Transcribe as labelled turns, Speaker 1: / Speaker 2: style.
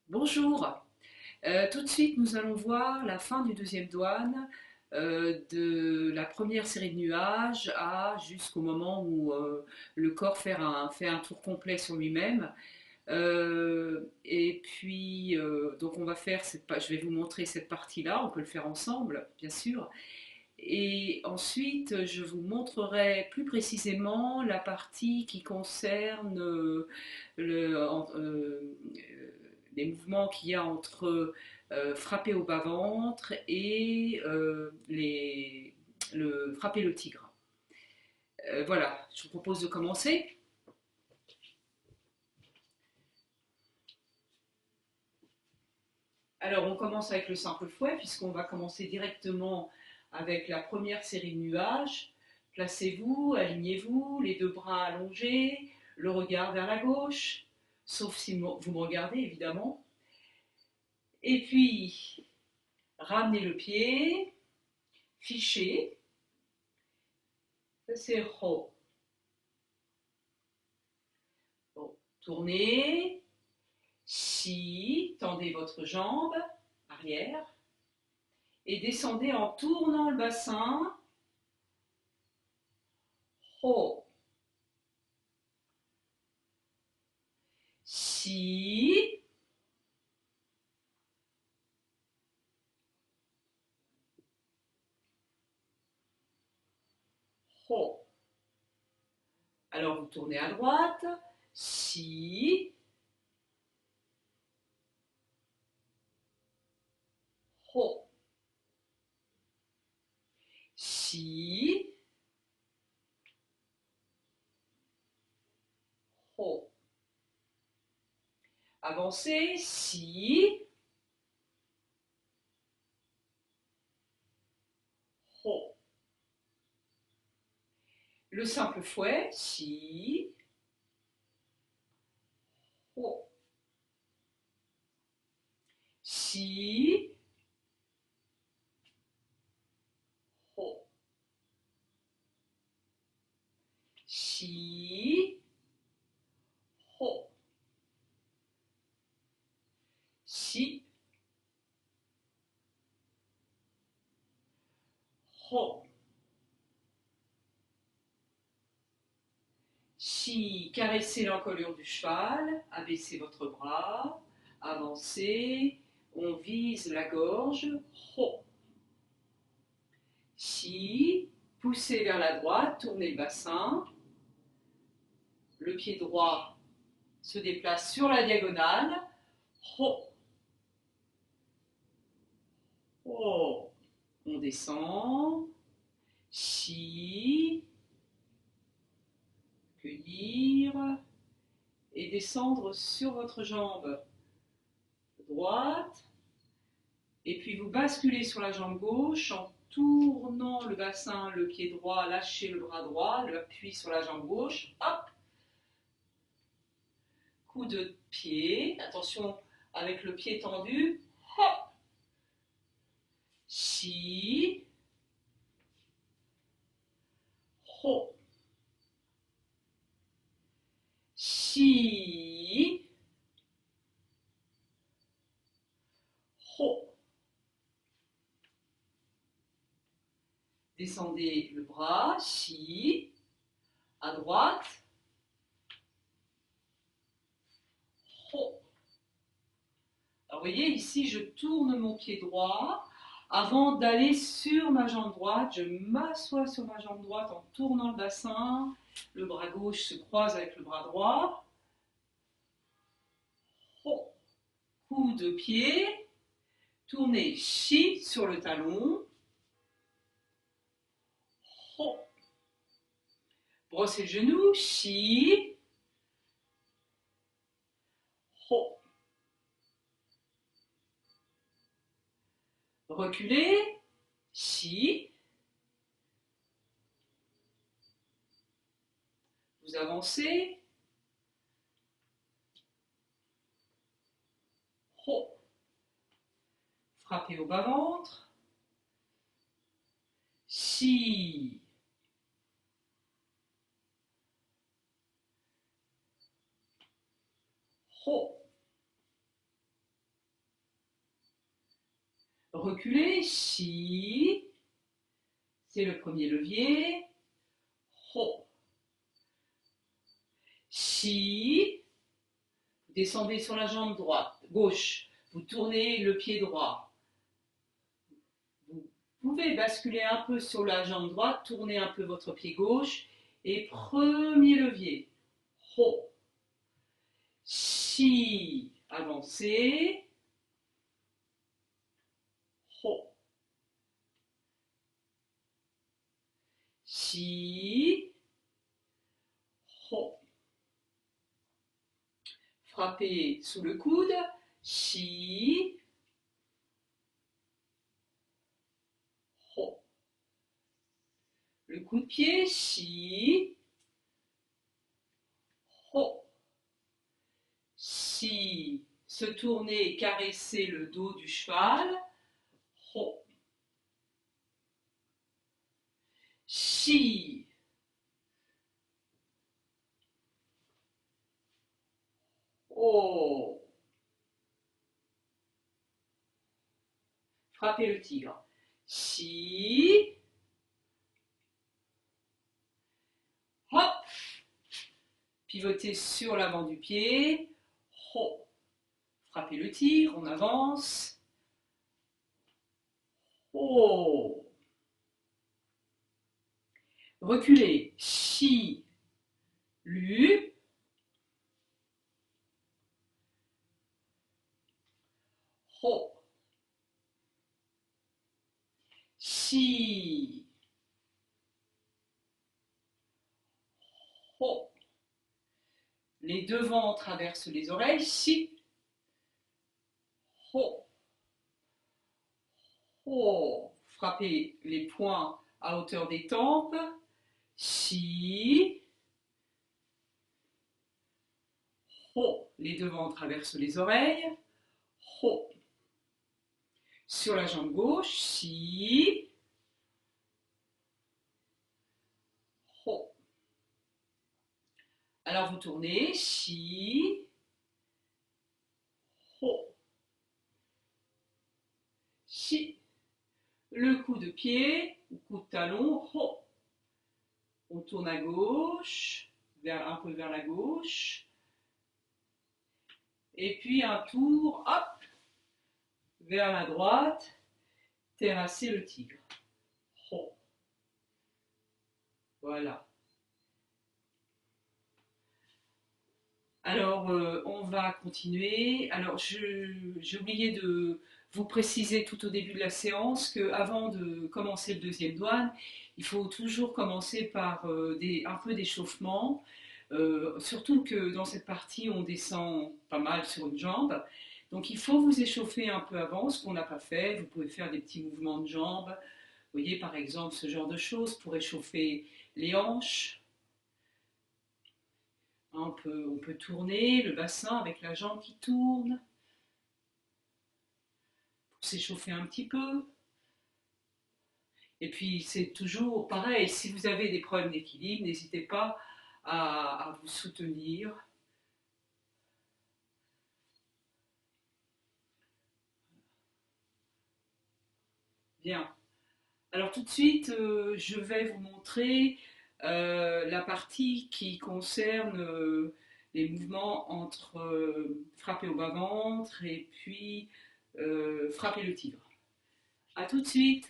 Speaker 1: Bonjour. Tout de suite, nous allons voir la fin du deuxième douane, de la première série de nuages jusqu'au moment où le corps fait un tour complet sur lui-même. Et puis, donc on va faire je vais vous montrer cette partie-là, on peut le faire ensemble, bien sûr. Et ensuite, je vous montrerai plus précisément la partie qui concerne les mouvements qu'il y a entre frapper au bas-ventre et le frapper le tigre. Voilà, je vous propose de commencer. Alors, on commence avec le simple fouet, puisqu'on va commencer directement avec la première série de nuages. Placez-vous, alignez-vous, les deux bras allongés, le regard vers la gauche, sauf si vous me regardez évidemment. Et puis, ramenez le pied, fichez, c'est Ho. Bon, tournez, Si, tendez votre jambe arrière et descendez en tournant le bassin, Ho. Si, Ho. Alors vous tournez à droite, Si, Ho. Si, Ho. Avancez, Si, Ho. Le simple fouet, Si, Ho. Si, Ho. Si, Ho. Si, Ho. Si, caressez l'encolure du cheval, abaissez votre bras, avancez, on vise la gorge, Ho. Si, poussez vers la droite, tournez le bassin, le pied droit se déplace sur la diagonale, Ho. Ho. On descend, Si, cueillir et descendre sur votre jambe droite. Et puis vous basculez sur la jambe gauche en tournant le bassin, le pied droit, lâchez le bras droit, l'appui sur la jambe gauche, hop, coup de pied, attention avec le pied tendu, hop, si, ho, si, ho. Descendez le bras, si, à droite, ho. Alors vous voyez, ici, je tourne mon pied droit. Avant d'aller sur ma jambe droite, je m'assois sur ma jambe droite en tournant le bassin. Le bras gauche se croise avec le bras droit. Oh. Coup de pied. Tournez chi sur le talon. Oh. Brossez le genou. Chi. Oh. Reculez. Chi. Vous avancez. Oh. Frappez au bas-ventre. Si. Ho. Reculez, chi, c'est le premier levier, ho, chi, vous descendez sur la jambe droite, gauche, vous tournez le pied droit, vous pouvez basculer un peu sur la jambe droite, tourner un peu votre pied gauche, et premier levier, ho, chi, avancez, ho, chi, ho. Frappez sous le coude, chi, ho. Le coup de pied, chi, ho. Chi, se tourner et caresser le dos du cheval, ho. Chi, ho. Frappez le tigre. Chi, hop. Pivotez sur l'avant du pied, ho. Frappez le tigre, on avance, ho. Reculez, chi, lu, ho. Chi, ho. Les devants traversent les oreilles, chi, ho, ho. Frappez les poings à hauteur des tempes, chi, ho. Les devants traversent les oreilles, ho. Sur la jambe gauche, chi, ho. Alors vous tournez, chi, ho, chi. Le coup de pied, ou coup de talon, ho. On tourne à gauche, un peu vers la gauche. Et puis un tour, hop, vers la droite, terrasser le tigre. Ho. Voilà. Alors, on va continuer. Alors, j'ai oublié de vous préciser tout au début de la séance qu'avant de commencer le deuxième douane, il faut toujours commencer par un peu d'échauffement. Surtout que dans cette partie, on descend pas mal sur une jambe. Donc, il faut vous échauffer un peu avant, ce qu'on n'a pas fait. Vous pouvez faire des petits mouvements de jambes. Vous voyez, par exemple, ce genre de choses pour échauffer les hanches. On peut tourner le bassin avec la jambe qui tourne pour s'échauffer un petit peu. Et puis c'est toujours pareil, si vous avez des problèmes d'équilibre, n'hésitez pas à vous soutenir. Bien. Alors tout de suite, je vais vous montrer la partie qui concerne les mouvements entre frapper au bas-ventre et puis frapper le tigre. A tout de suite.